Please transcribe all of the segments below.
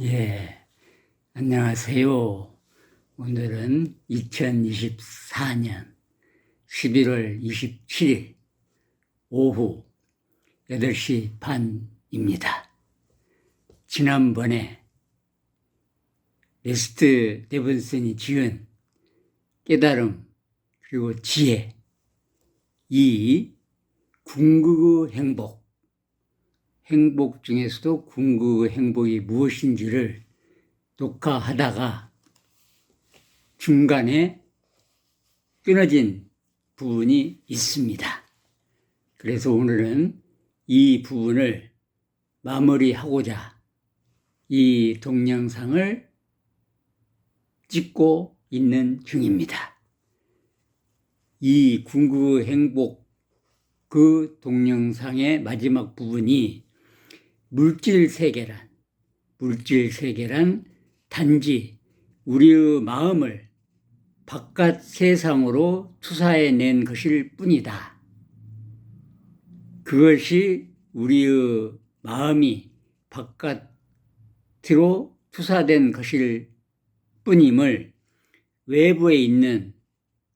예, 안녕하세요. 오늘은 2024년 11월 27일 오후 8시 반입니다. 지난번에 레스트 데븐슨이 지은 깨달음 그리고 지혜, 이 궁극의 행복 중에서도 궁극의 행복이 무엇인지를 녹화하다가 중간에 끊어진 부분이 있습니다. 그래서 오늘은 이 부분을 마무리하고자 이 동영상을 찍고 있는 중입니다. 이 궁극의 행복 그 동영상의 마지막 부분이 물질 세계란 단지 우리의 마음을 바깥 세상으로 투사해낸 것일 뿐이다. 그것이 우리의 마음이 바깥으로 투사된 것일 뿐임을, 외부에 있는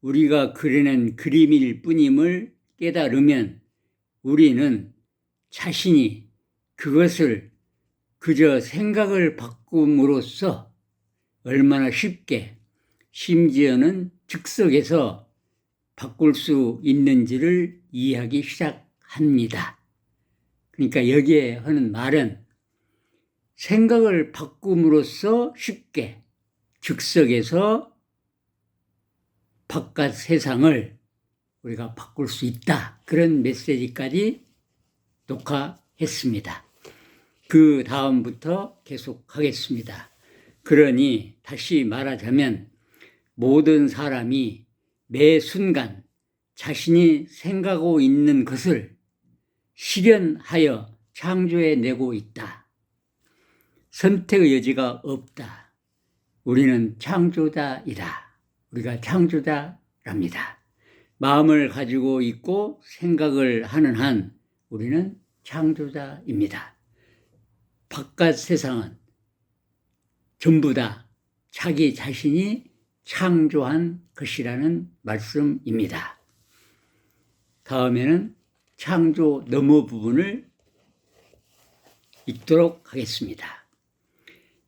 우리가 그려낸 그림일 뿐임을 깨달으면 우리는 자신이 그것을 그저 생각을 바꿈으로써 얼마나 쉽게, 심지어는 즉석에서 바꿀 수 있는지를 이해하기 시작합니다. 그러니까 여기에 하는 말은 생각을 바꿈으로써 쉽게 즉석에서 바깥 세상을 우리가 바꿀 수 있다. 그런 메시지까지 녹화했습니다. 그 다음부터 계속하겠습니다. 그러니 다시 말하자면 모든 사람이 매 순간 자신이 생각하고 있는 것을 실현하여 창조해내고 있다. 선택의 여지가 없다. 우리는 창조자이다. 우리가 창조자랍니다. 마음을 가지고 있고 생각을 하는 한 우리는 창조자입니다. 바깥 세상은 전부 다 자기 자신이 창조한 것이라는 말씀입니다. 다음에는 창조 너머 부분을 읽도록 하겠습니다.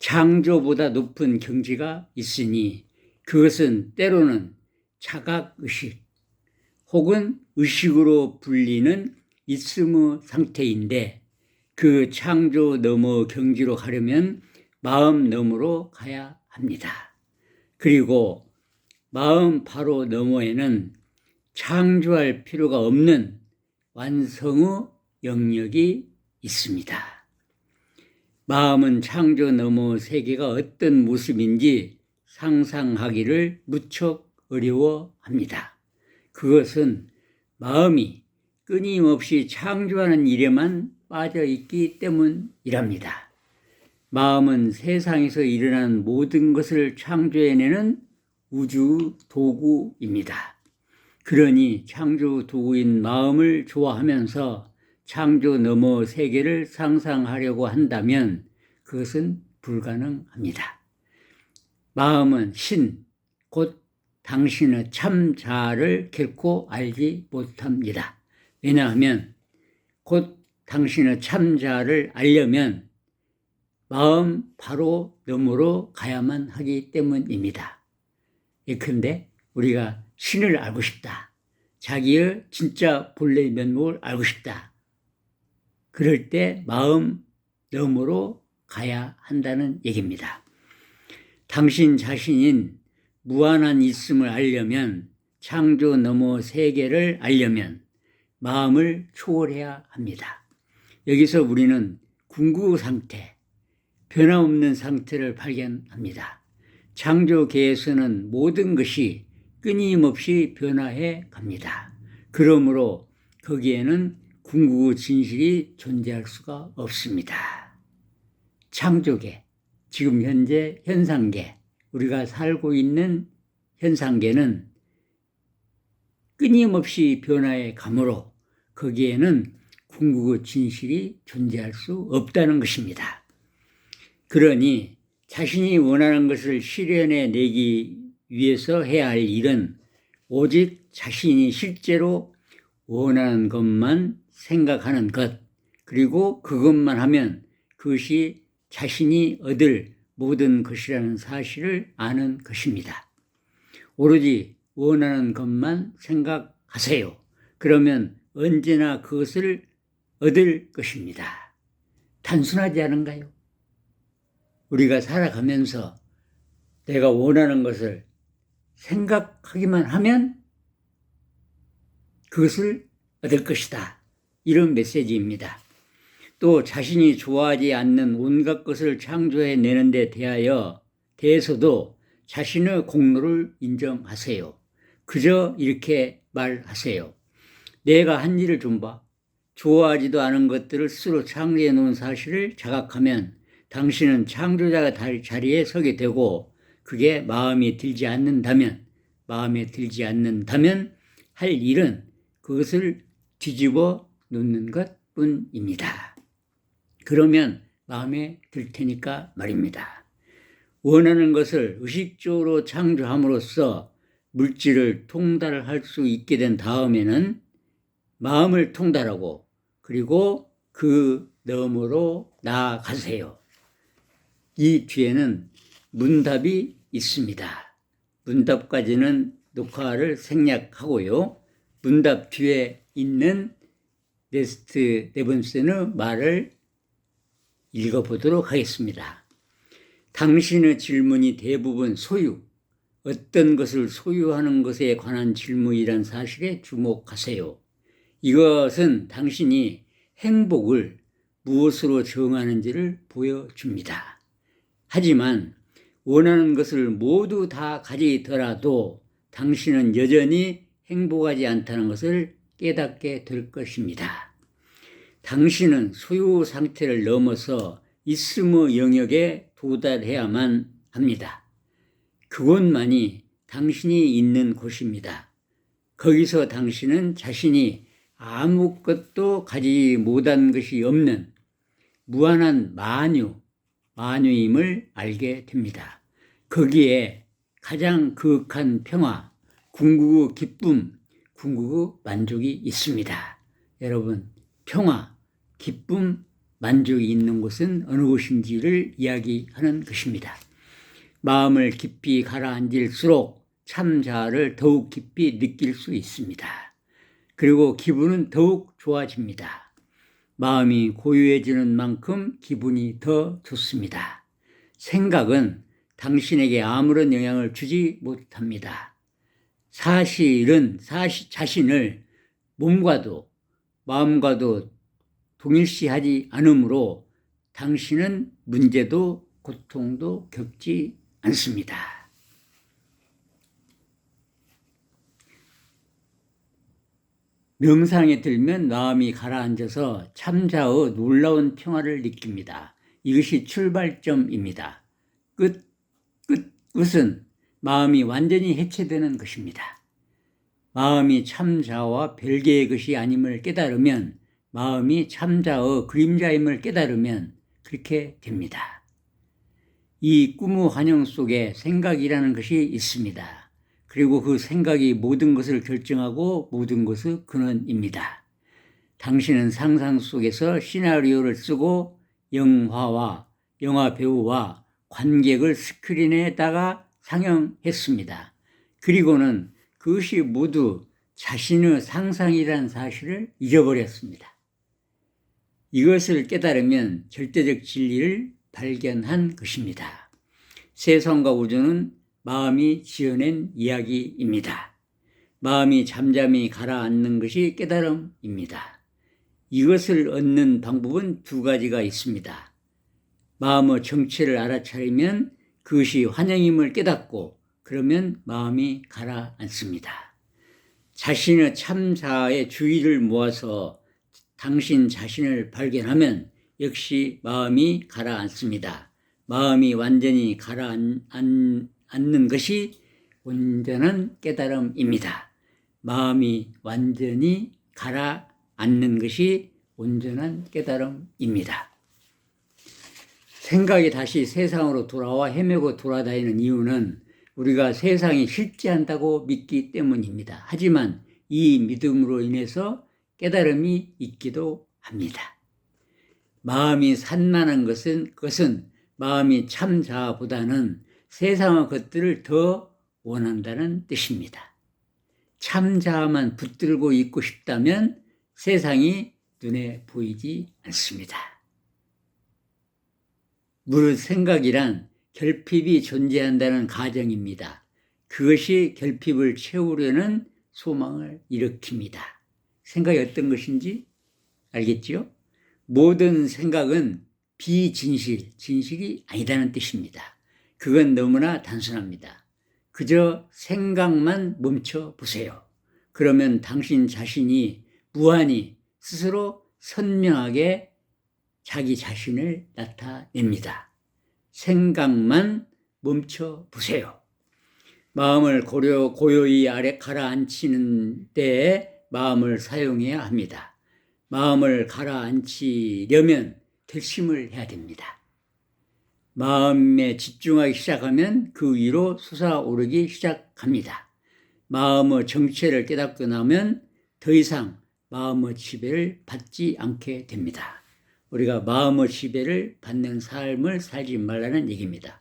창조보다 높은 경지가 있으니 그것은 때로는 자각의식 혹은 의식으로 불리는 있음의 상태인데 그 창조 너머 경지로 가려면 마음 너머로 가야 합니다. 그리고 마음 바로 너머에는 창조할 필요가 없는 완성의 영역이 있습니다. 마음은 창조 너머 세계가 어떤 모습인지 상상하기를 무척 어려워합니다. 그것은 마음이 끊임없이 창조하는 일에만 빠져 있기 때문이랍니다. 마음은 세상에서 일어나는 모든 것을 창조해내는 우주 도구입니다. 그러니 창조 도구인 마음을 좋아하면서 창조 너머 세계를 상상하려고 한다면 그것은 불가능합니다. 마음은 신, 곧 당신의 참 자아를 결코 알지 못합니다. 왜냐하면 곧 당신의 참 자아를 알려면 마음 바로 너머로 가야만 하기 때문입니다. 예컨대 우리가 신을 알고 싶다. 자기의 진짜 본래 면목을 알고 싶다. 그럴 때 마음 너머로 가야 한다는 얘기입니다. 당신 자신인 무한한 있음을 알려면, 창조 너머 세계를 알려면 마음을 초월해야 합니다. 여기서 우리는 궁극 상태, 변함없는 상태를 발견합니다. 창조계에서는 모든 것이 끊임없이 변화해 갑니다. 그러므로 거기에는 궁극의 진실이 존재할 수가 없습니다. 창조계, 지금 현재 현상계, 우리가 살고 있는 현상계는 끊임없이 변화해 가므로 거기에는 궁극의 진실이 존재할 수 없다는 것입니다. 그러니 자신이 원하는 것을 실현해 내기 위해서 해야 할 일은 오직 자신이 실제로 원하는 것만 생각하는 것, 그리고 그것만 하면 그것이 자신이 얻을 모든 것이라는 사실을 아는 것입니다. 오로지 원하는 것만 생각하세요. 그러면 언제나 그것을 얻을 것입니다. 단순하지 않은가요? 우리가 살아가면서 내가 원하는 것을 생각하기만 하면 그것을 얻을 것이다. 이런 메시지입니다. 또 자신이 좋아하지 않는 온갖 것을 창조해내는 데 대해서도 자신의 공로를 인정하세요. 그저 이렇게 말하세요. 내가 한 일을 좀 봐. 좋아하지도 않은 것들을 스스로 창조해 놓은 사실을 자각하면 당신은 창조자가 자리에 서게 되고, 그게 마음에 들지 않는다면 할 일은 그것을 뒤집어 놓는 것뿐입니다. 그러면 마음에 들 테니까 말입니다. 원하는 것을 의식적으로 창조함으로써 물질을 통달할 수 있게 된 다음에는 마음을 통달하고 그리고 그 너머로 나아가세요. 이 뒤에는 문답이 있습니다. 문답까지는 녹화를 생략하고요. 문답 뒤에 있는 네스트 네븐슨의 말을 읽어보도록 하겠습니다. 당신의 질문이 대부분 어떤 것을 소유하는 것에 관한 질문이란 사실에 주목하세요. 이것은 당신이 행복을 무엇으로 정하는지를 보여줍니다. 하지만 원하는 것을 모두 다 가지더라도 당신은 여전히 행복하지 않다는 것을 깨닫게 될 것입니다. 당신은 소유 상태를 넘어서 있음의 영역에 도달해야만 합니다. 그곳만이 당신이 있는 곳입니다. 거기서 당신은 자신이 아무것도 가지지 못한 것이 없는 무한한 만유임을 알게 됩니다. 거기에 가장 극한 평화, 궁극의 기쁨, 궁극의 만족이 있습니다. 여러분, 평화, 기쁨, 만족이 있는 곳은 어느 곳인지를 이야기하는 것입니다. 마음을 깊이 가라앉을수록 참 자아를 더욱 깊이 느낄 수 있습니다. 그리고 기분은 더욱 좋아집니다. 마음이 고요해지는 만큼 기분이 더 좋습니다. 생각은 당신에게 아무런 영향을 주지 못합니다. 사실은 자신을 몸과도 마음과도 동일시하지 않으므로 당신은 문제도 고통도 겪지 않습니다. 명상에 들면 마음이 가라앉아서 참자의 놀라운 평화를 느낍니다. 이것이 출발점입니다. 끝은 마음이 완전히 해체되는 것입니다. 마음이 참자와 별개의 것이 아님을 깨달으면, 마음이 참자의 그림자임을 깨달으면 그렇게 됩니다. 이 꿈의 환영 속에 생각이라는 것이 있습니다. 그리고 그 생각이 모든 것을 결정하고 모든 것의 근원입니다. 당신은 상상 속에서 시나리오를 쓰고 영화 배우와 관객을 스크린에다가 상영했습니다. 그리고는 그것이 모두 자신의 상상이라는 사실을 잊어버렸습니다. 이것을 깨달으면 절대적 진리를 발견한 것입니다. 세상과 우주는 마음이 지어낸 이야기입니다. 마음이 잠잠히 가라앉는 것이 깨달음입니다. 이것을 얻는 방법은 두 가지가 있습니다. 마음의 정체를 알아차리면 그것이 환영임을 깨닫고, 그러면 마음이 가라앉습니다. 자신의 참자아의 주의를 모아서 당신 자신을 발견하면 역시 마음이 가라앉습니다. 마음이 완전히 가라앉는 것이 온전한 깨달음입니다. 마음이 완전히 가라앉는 것이 온전한 깨달음입니다. 생각이 다시 세상으로 돌아와 헤매고 돌아다니는 이유는 우리가 세상이 실제한다고 믿기 때문입니다. 하지만 이 믿음으로 인해서 깨달음이 있기도 합니다. 마음이 산만한 것은 마음이 참 자아보다는 세상의 것들을 더 원한다는 뜻입니다. 참 자아만 붙들고 있고 싶다면 세상이 눈에 보이지 않습니다. 무릇 생각이란 결핍이 존재한다는 가정입니다. 그것이 결핍을 채우려는 소망을 일으킵니다. 생각이 어떤 것인지 알겠죠? 모든 생각은 진실이 아니다는 뜻입니다. 그건 너무나 단순합니다. 그저 생각만 멈춰 보세요. 그러면 당신 자신이 무한히 스스로 선명하게 자기 자신을 나타냅니다. 생각만 멈춰 보세요. 마음을 고요히 가라앉히는 때에 마음을 사용해야 합니다. 마음을 가라앉히려면 결심을 해야 됩니다. 마음에 집중하기 시작하면 그 위로 솟아오르기 시작합니다. 마음의 정체를 깨닫고 나면 더 이상 마음의 지배를 받지 않게 됩니다. 우리가 마음의 지배를 받는 삶을 살지 말라는 얘기입니다.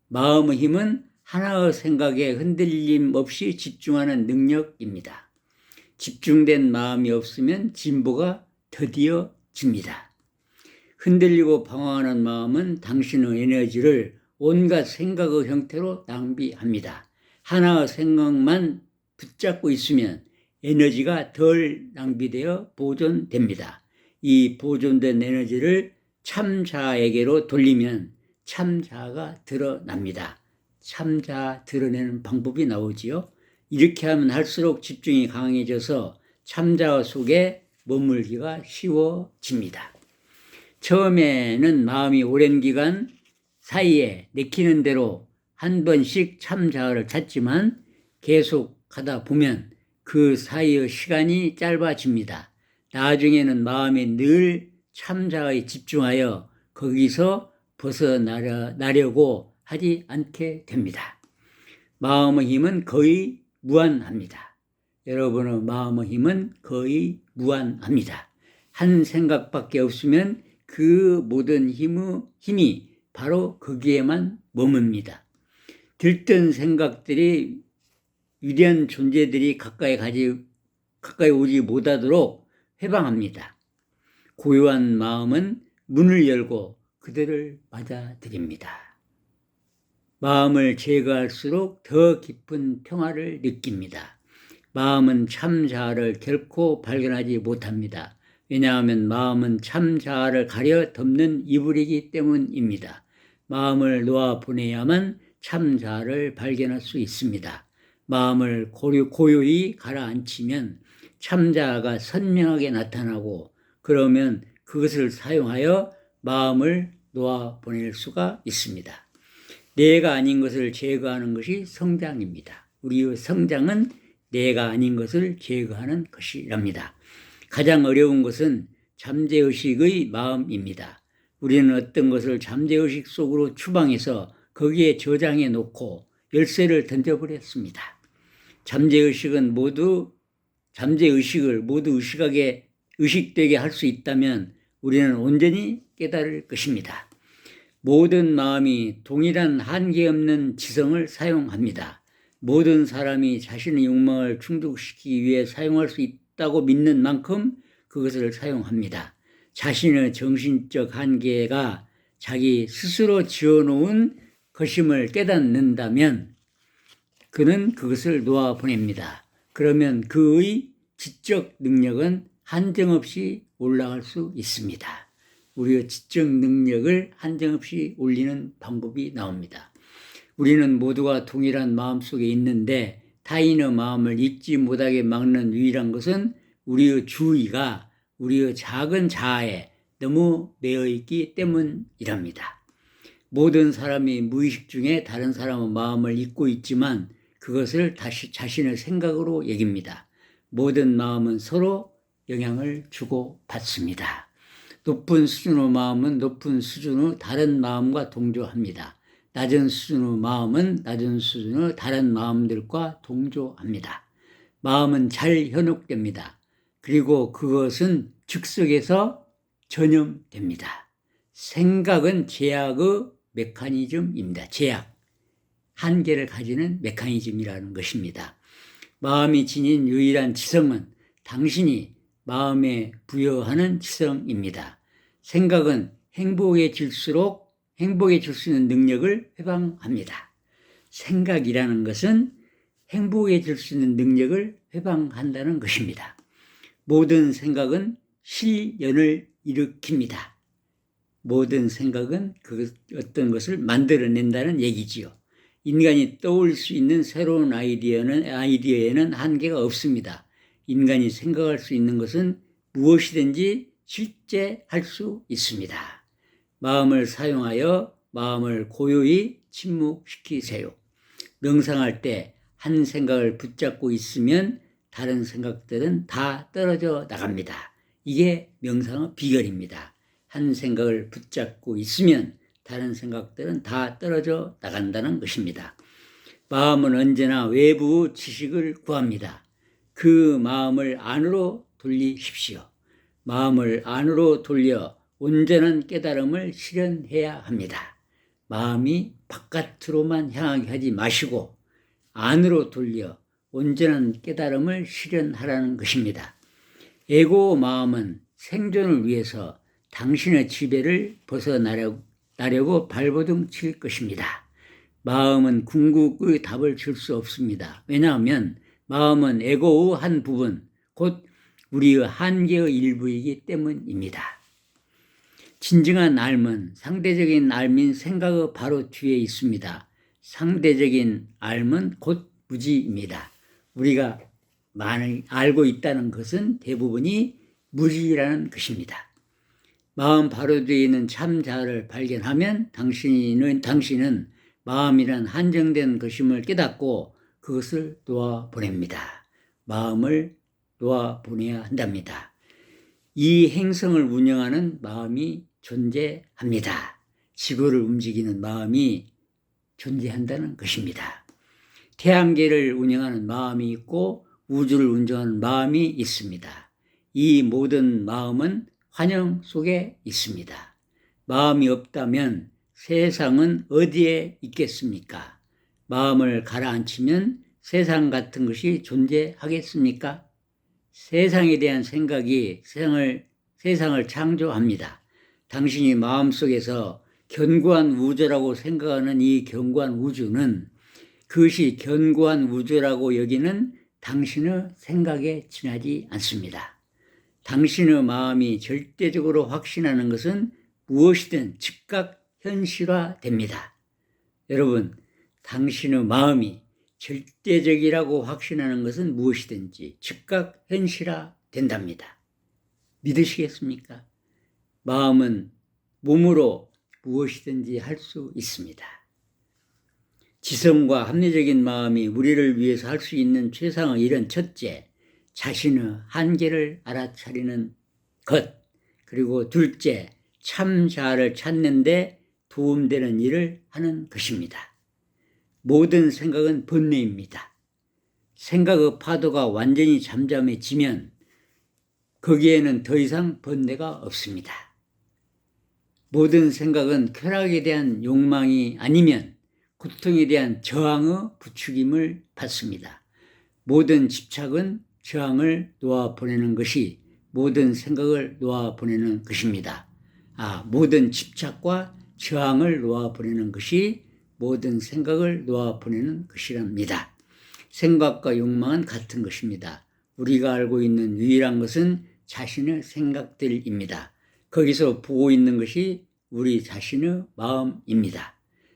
마음의 힘은 하나의 생각에 흔들림 없이 집중하는 능력입니다. 집중된 마음이 없으면 진보가 더디어집니다. 흔들리고 방황하는 마음은 당신의 에너지를 온갖 생각의 형태로 낭비합니다. 하나의 생각만 붙잡고 있으면 에너지가 덜 낭비되어 보존됩니다. 이 보존된 에너지를 참자에게로 돌리면 참자가 드러납니다. 참자 드러내는 방법이 나오지요. 이렇게 하면 할수록 집중이 강해져서 참자 속에 머물기가 쉬워집니다. 처음에는 마음이 오랜 기간 사이에 내키는 대로 한 번씩 참자를 찾지만 계속 가다 보면 그 사이의 시간이 짧아집니다. 나중에는 마음이 늘 참자에 집중하여 거기서 벗어나려고 하지 않게 됩니다. 마음의 힘은 거의 무한합니다. 여러분의 마음의 힘은 거의 무한합니다. 한 생각밖에 없으면 그 모든 힘이 바로 거기에만 머뭅니다. 들뜬 생각들이 위대한 존재들이 가까이 오지 못하도록 해방합니다. 고요한 마음은 문을 열고 그들을 맞아들입니다. 마음을 제거할수록 더 깊은 평화를 느낍니다. 마음은 참자아를 결코 발견하지 못합니다. 왜냐하면 마음은 참자아를 가려 덮는 이불이기 때문입니다. 마음을 놓아보내야만 참자아를 발견할 수 있습니다. 마음을 고요히 가라앉히면 참자아가 선명하게 나타나고 그러면 그것을 사용하여 마음을 놓아보낼 수가 있습니다. 내가 아닌 것을 제거하는 것이 성장입니다. 우리의 성장은 내가 아닌 것을 제거하는 것이랍니다. 가장 어려운 것은 잠재의식의 마음입니다. 우리는 어떤 것을 잠재의식 속으로 추방해서 거기에 저장해 놓고 열쇠를 던져버렸습니다. 잠재의식을 모두 의식되게 할 수 있다면 우리는 온전히 깨달을 것입니다. 모든 마음이 동일한 한계 없는 지성을 사용합니다. 모든 사람이 자신의 욕망을 충족시키기 위해 사용할 수 있다고 믿는 만큼 그것을 사용합니다. 자신의 정신적 한계가 자기 스스로 지어놓은 것임을 깨닫는다면 그는 그것을 놓아보냅니다. 그러면 그의 지적 능력은 한정없이 올라갈 수 있습니다. 우리의 지적 능력을 한정없이 올리는 방법이 나옵니다. 우리는 모두가 동일한 마음속에 있는데 타인의 마음을 잊지 못하게 막는 유일한 것은 우리의 주의가 우리의 작은 자아에 너무 매여있기 때문이랍니다. 모든 사람이 무의식 중에 다른 사람의 마음을 잊고 있지만 그것을 다시 자신의 생각으로 여깁니다. 모든 마음은 서로 영향을 주고 받습니다. 높은 수준의 마음은 높은 수준의 다른 마음과 동조합니다. 낮은 수준의 마음은 낮은 수준의 다른 마음들과 동조합니다. 마음은 잘 현혹됩니다. 그리고 그것은 즉석에서 전염됩니다. 생각은 제약의 메커니즘입니다. 제약, 한계를 가지는 메커니즘이라는 것입니다. 마음이 지닌 유일한 지성은 당신이 마음에 부여하는 지성입니다. 생각은 행복해질수록 행복해질 수 있는 능력을 회방합니다. 생각이라는 것은 행복해질 수 있는 능력을 회방한다는 것입니다. 모든 생각은 실연을 일으킵니다. 모든 생각은 어떤 것을 만들어낸다는 얘기지요. 인간이 떠올 수 있는 새로운 아이디어에는 한계가 없습니다. 인간이 생각할 수 있는 것은 무엇이든지 실제할 수 있습니다. 마음을 사용하여 마음을 고요히 침묵시키세요. 명상할 때 한 생각을 붙잡고 있으면 다른 생각들은 다 떨어져 나갑니다. 이게 명상의 비결입니다. 한 생각을 붙잡고 있으면 다른 생각들은 다 떨어져 나간다는 것입니다. 마음은 언제나 외부 지식을 구합니다. 그 마음을 안으로 돌리십시오. 마음을 안으로 돌려 온전한 깨달음을 실현해야 합니다. 마음이 바깥으로만 향하게 하지 마시고 안으로 돌려 온전한 깨달음을 실현하라는 것입니다. 에고 마음은 생존을 위해서 당신의 지배를 벗어나려고 발버둥 칠 것입니다. 마음은 궁극의 답을 줄 수 없습니다. 왜냐하면 마음은 에고의 한 부분, 곧 우리의 한계의 일부이기 때문입니다. 진정한 삶은 상대적인 삶인 생각의 바로 뒤에 있습니다. 상대적인 삶은 곧 무지입니다. 우리가 많이 알고 있다는 것은 대부분이 무지라는 것입니다. 마음 바로 뒤에 있는 참 자아를 발견하면 당신은 마음이란 한정된 것임을 깨닫고 그것을 놓아보냅니다. 마음을 놓아보내야 한답니다. 이 행성을 운영하는 마음이 존재합니다. 지구를 움직이는 마음이 존재한다는 것입니다. 태양계를 운영하는 마음이 있고 우주를 운영하는 마음이 있습니다. 이 모든 마음은 환영 속에 있습니다. 마음이 없다면 세상은 어디에 있겠습니까? 마음을 가라앉히면 세상 같은 것이 존재하겠습니까? 세상에 대한 생각이 세상을 창조합니다. 당신이 마음속에서 견고한 우주라고 생각하는 이 견고한 우주는 그것이 견고한 우주라고 여기는 당신의 생각에 지나지 않습니다. 당신의 마음이 절대적으로 확신하는 것은 무엇이든 즉각 현실화됩니다. 여러분, 당신의 마음이 절대적이라고 확신하는 것은 무엇이든지 즉각 현실화된답니다. 믿으시겠습니까? 마음은 몸으로 무엇이든지 할 수 있습니다. 지성과 합리적인 마음이 우리를 위해서 할 수 있는 최상의 일은 첫째, 자신의 한계를 알아차리는 것, 그리고 둘째, 참 자아를 찾는 데 도움되는 일을 하는 것입니다. 모든 생각은 번뇌입니다. 생각의 파도가 완전히 잠잠해지면 거기에는 더 이상 번뇌가 없습니다. 모든 생각은 쾌락에 대한 욕망이 아니면 고통에 대한 저항의 부추김을 받습니다. 모든 집착은 저항을 놓아보내는 것이 모든 생각을 놓아보내는 것입니다. 모든 집착과 저항을 놓아보내는 것이 모든 생각을 놓아보내는 것이랍니다. 생각과 욕망은 같은 것입니다. 우리가 알고 있는 유일한 것은 자신의 생각들입니다. 거기서 보고 있는 것이 우리 자신의 마음입니다.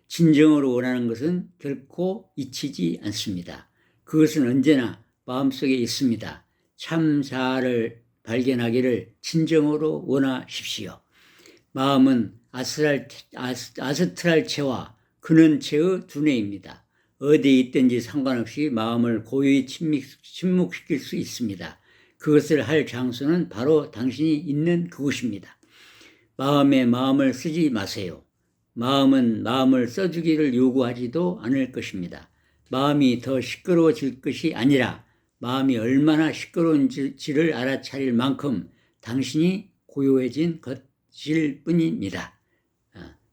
진정으로 원하는 것은 결코 잊히지 않습니다. 그것은 언제나 마음속에 있습니다. 참 자아를 발견하기를 진정으로 원하십시오. 마음은 아스트랄체와 근원체의 두뇌입니다. 어디에 있든지 상관없이 마음을 고요히 침묵시킬 수 있습니다. 그것을 할 장소는 바로 당신이 있는 그곳입니다. 마음에 마음을 쓰지 마세요. 마음은 마음을 써주기를 요구하지도 않을 것입니다. 마음이 더 시끄러워질 것이 아니라 마음이 얼마나 시끄러운지를 알아차릴 만큼 당신이 고요해진 것일 뿐입니다.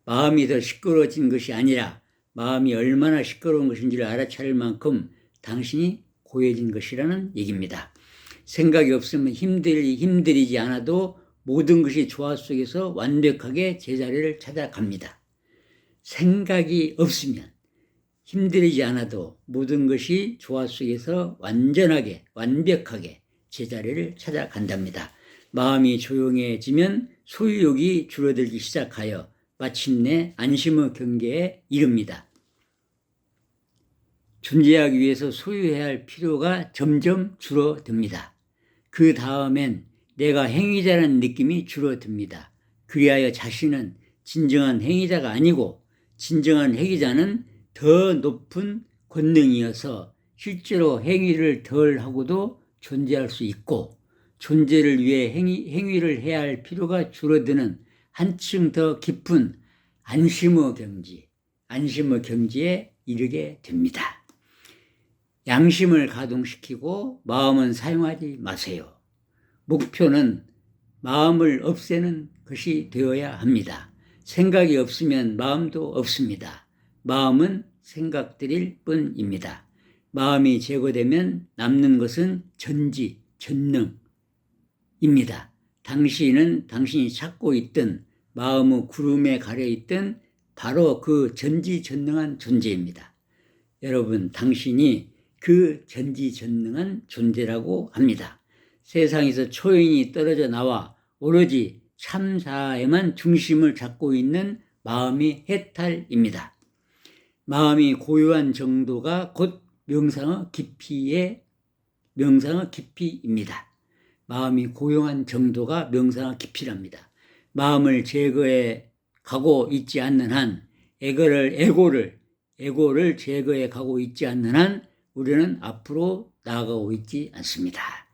마음이 더 시끄러워진 것이 아니라 마음이 얼마나 시끄러운 것인지를 알아차릴 만큼 당신이 고요해진 것이라는 얘기입니다. 생각이 없으면 힘들이지 않아도 모든 것이 조화 속에서 완벽하게 제자리를 찾아갑니다. 생각이 없으면 힘들이지 않아도 모든 것이 조화 속에서 완벽하게 제자리를 찾아간답니다. 마음이 조용해지면 소유욕이 줄어들기 시작하여 마침내 안심의 경계에 이릅니다. 존재하기 위해서 소유해야 할 필요가 점점 줄어듭니다. 그 다음엔 내가 행위자라는 느낌이 줄어듭니다. 그리하여 자신은 진정한 행위자가 아니고 진정한 행위자는 더 높은 권능이어서 실제로 행위를 덜 하고도 존재할 수 있고 존재를 위해 행위를 해야 할 필요가 줄어드는 한층 더 깊은 안심의 경지에 이르게 됩니다. 양심을 가동시키고 마음은 사용하지 마세요. 목표는 마음을 없애는 것이 되어야 합니다. 생각이 없으면 마음도 없습니다. 마음은 생각들일 뿐입니다. 마음이 제거되면 남는 것은 전능입니다. 당신이 찾고 있던 마음의 구름에 가려있던 바로 그 전지전능한 존재입니다. 여러분, 당신이 그 전지전능한 존재라고 합니다. 세상에서 초연히 떨어져 나와 오로지 참사에만 중심을 잡고 있는 마음이 해탈입니다. 마음이 고요한 정도가 곧 명상의 깊이입니다. 마음이 고요한 정도가 명상의 깊이랍니다. 마음을 제거해 가고 있지 않는 한, 에고를 제거해 가고 있지 않는 한 우리는 앞으로 나아가고 있지 않습니다.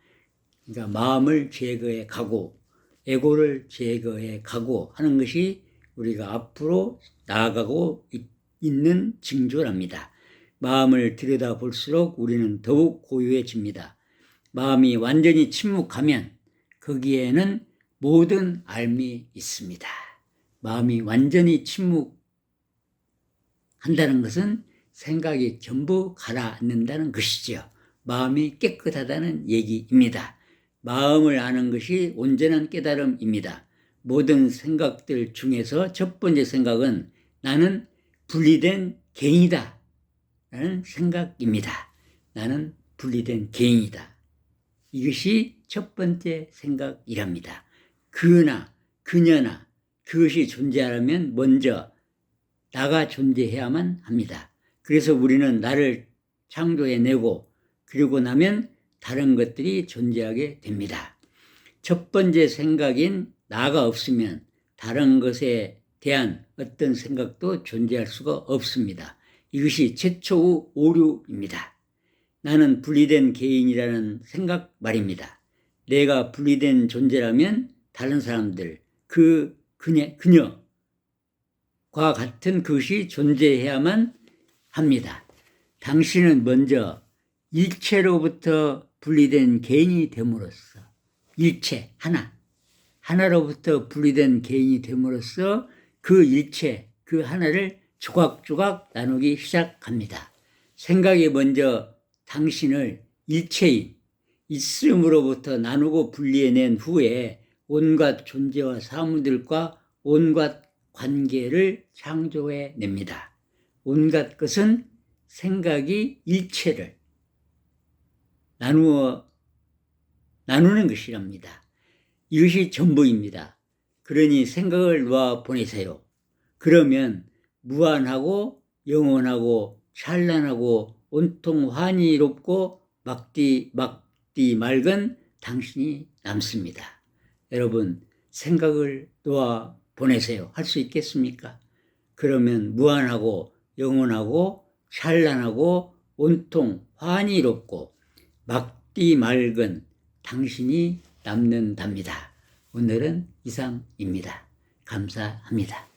그러니까 마음을 제거해 가고 에고를 제거해 가고 하는 것이 우리가 앞으로 나아가고 있는 징조랍니다. 마음을 들여다볼수록 우리는 더욱 고요해집니다. 마음이 완전히 침묵하면 거기에는 모든 삶이 있습니다. 마음이 완전히 침묵한다는 것은 생각이 전부 가라앉는다는 것이죠. 마음이 깨끗하다는 얘기입니다. 마음을 아는 것이 온전한 깨달음입니다. 모든 생각들 중에서 첫 번째 생각은 나는 분리된 개인이다 라는 생각입니다. 나는 분리된 개인이다. 이것이 첫 번째 생각이랍니다. 그나 그녀나 그것이 존재하려면 먼저 나가 존재해야만 합니다. 그래서 우리는 나를 창조해내고 그리고 나면 다른 것들이 존재하게 됩니다. 첫 번째 생각인 나가 없으면 다른 것에 대한 어떤 생각도 존재할 수가 없습니다. 이것이 최초의 오류입니다. 나는 분리된 개인이라는 생각 말입니다. 내가 분리된 존재라면 다른 사람들, 그녀과 같은 것이 존재해야만 합니다. 당신은 먼저 일체로부터 분리된 개인이 됨으로써 하나로부터 분리된 개인이 됨으로써 그 일체, 그 하나를 조각조각 나누기 시작합니다. 생각이 먼저 당신을 일체인 있음으로부터 나누고 분리해낸 후에 온갖 존재와 사물들과 온갖 관계를 창조해냅니다. 온갖 것은 생각이 일체를 나누는 것이랍니다. 이것이 전부입니다. 그러니 생각을 놓아 보내세요. 그러면 무한하고 영원하고 찬란하고 온통 환희롭고 막디 맑은 당신이 남습니다. 여러분, 생각을 놓아 보내세요. 할 수 있겠습니까? 그러면 무한하고 영원하고 찬란하고 온통 환희롭고 막디 맑은 당신이 남는답니다. 오늘은 이상입니다. 감사합니다.